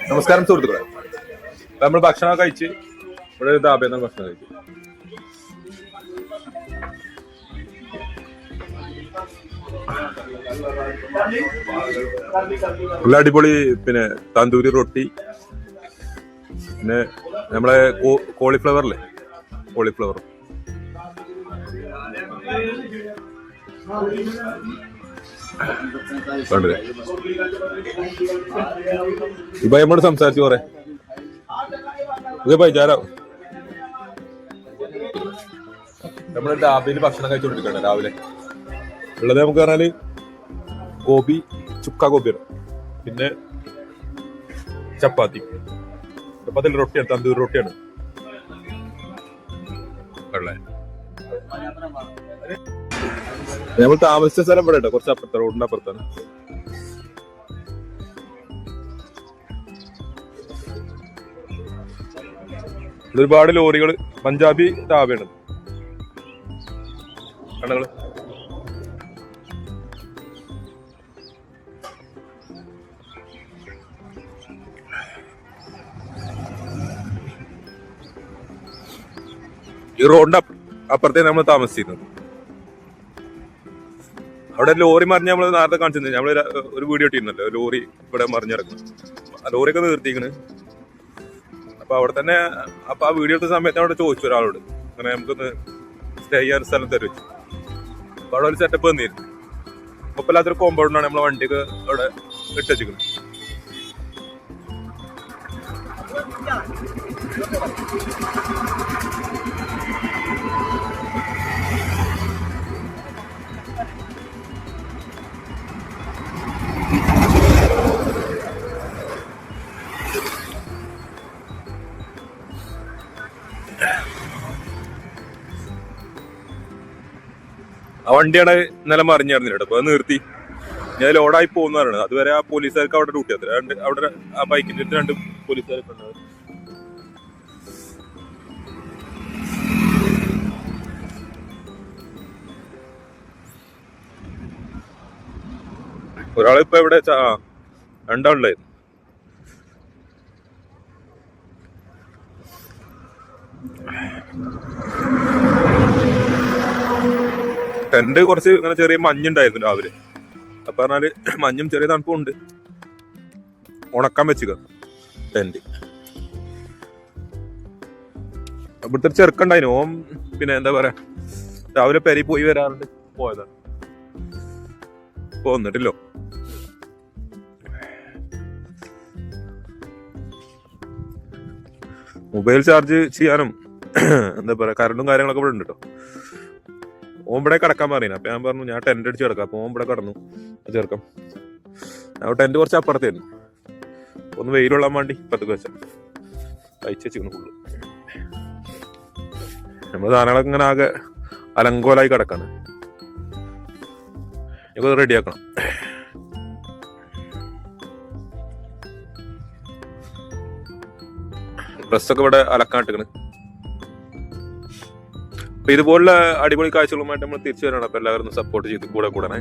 നമസ്കാരം സുഹൃത്തുക്കളെ. നമ്മൾ ഭക്ഷണം കഴിച്ച് ഇവിടെ ധാബയിൽ ഭക്ഷണം കഴിച്ചു. നല്ല അടിപൊളി പിന്നെ തന്തൂരി റൊട്ടി, പിന്നെ നമ്മളെ കോളിഫ്ലവറില്ലേ, കോളിഫ്ലവർ കണ്ടില്ലേ. ഇപ്പൊ നമ്മോട് സംസാരിച്ചു പോരെ ഇത് പൈചാരോ. നമ്മുടെ ധാബയിൽ ഭക്ഷണം കഴിച്ചുകൊണ്ടിരിക്കണേ രാവിലെ ഉള്ളത്. നമുക്ക് പറഞ്ഞാല് ഗോബി, ചുക്ക ഗോബിയാണ്, പിന്നെ ചപ്പാത്തി, ചപ്പാത്തിയിൽ റൊട്ടിയാണ്, തന്തൂരി റൊട്ടിയാണ് ഉള്ളത്. നമ്മൾ താമസിച്ച സ്ഥലം ഇവിടെ കുറച്ച് അപ്പുറത്താണ്, റോഡിന്റെ അപ്പുറത്താണ്. ഒരുപാട് ലോറികൾ, പഞ്ചാബി ധാബയാണ് കണ്ടകള്. ഈ റോഡിന്റെ അപ്പുറത്തേ നമ്മൾ താമസിച്ചിരുന്നത്. അവിടെ ലോറി മറിഞ്ഞ് നമ്മൾ നേരത്തെ കാണിച്ചിരുന്നു, നമ്മള് ഒരു വീഡിയോ ഇട്ടിരുന്നല്ലോ, ലോറി ഇവിടെ മറിഞ്ഞിറങ്ങുന്നു. ആ ലോറിയൊക്കെ നിർത്തിക്കണ്. അപ്പൊ അവിടെ തന്നെ അപ്പൊ ആ വീഡിയോ എടുത്ത സമയത്ത് അവിടെ ചോദിച്ചു ഒരാളോട്, അങ്ങനെ നമുക്കൊന്ന് സ്റ്റേ ചെയ്യാൻ സ്ഥലം തരും. അപ്പൊ അവിടെ ഒരു സെറ്റപ്പ് വന്നിരുന്നു. കുഴപ്പമില്ലാത്തൊരു കോമ്പൗണ്ടാണ് നമ്മളെ വണ്ടിയൊക്കെ അവിടെ ഇട്ടുവെച്ചിരിക്കുന്നത്. ആ വണ്ടിയാണ് ഇന്നലെ മറിഞ്ഞിരുന്നില്ല കേട്ടോ. അപ്പൊ അത് നിർത്തി, ഞാൻ ലോഡായി പോകുന്ന പറയുന്നത്. അതുവരെ ആ പോലീസുകാർക്ക് അവിടെ ഡ്യൂട്ടി അത്ര അവിടെ ആ ബൈക്കിന്റെ അടുത്ത് 2 പോലീസുകാരൊക്കെ ഉണ്ടാവും. ഒരാളിപ്പോ എവിടെ 2 ആളുണ്ടായിരുന്നു. ടെന്റ് കുറച്ച് ഇങ്ങനെ ചെറിയ മഞ്ഞുണ്ടായിരുന്നു രാവിലെ. അപ്പൊ പറഞ്ഞാല് മഞ്ഞും ചെറിയ തണുപ്പും ഉണ്ട്. ഉണക്കാൻ വെച്ചുക ടെന്റ്. ഇവിടുത്തെ ചെറുക്കുണ്ടായിരുന്നു. ഓം പിന്നെ എന്താ പറയാ, രാവിലെ പെരി പോയി വരാറുണ്ട്, പോയതാണ്. ഇപ്പൊ വന്നിട്ടില്ലോ. മൊബൈൽ ചാർജ് ചെയ്യാനും എന്താ പറയാ കറണ്ടും കാര്യങ്ങളൊക്കെ ഇവിടെ ഉണ്ട് കേട്ടോ. ഓമ്പടെ കിടക്കാൻ പറയുന്നത്. അപ്പൊ ഞാൻ പറഞ്ഞു ഞാൻ ടെന്റ് അടിച്ച് കിടക്കാം. അപ്പൊ ഓമ്പടെ കടന്നു ചേർക്കാം. ഞാൻ ടെന്റ് കുറച്ച് അപ്പുറത്തായിരുന്നു. ഒന്ന് വെയിലുള്ളാൻ വേണ്ടി ഇപ്പത്തേക്ക് വെച്ച കഴിച്ചു വെച്ചിരുന്നു ഫുള്ള്. നമ്മള് സാധനങ്ങളൊക്കെ ഇങ്ങനെ ആകെ അലങ്കോലായി കിടക്കാണ്. ഞങ്ങൾക്ക് റെഡിയാക്കണം. ഡ്രസ്സൊക്കെ ഇവിടെ അലക്കാട്ടിക്കണ്. അപ്പൊ ഇതുപോലുള്ള അടിപൊളി കാഴ്ചകളുമായിട്ട് നമ്മൾ തിരിച്ചു വരണം. അപ്പൊ എല്ലാവരും സപ്പോർട്ട് ചെയ്ത് കൂടെ കൂടണേ.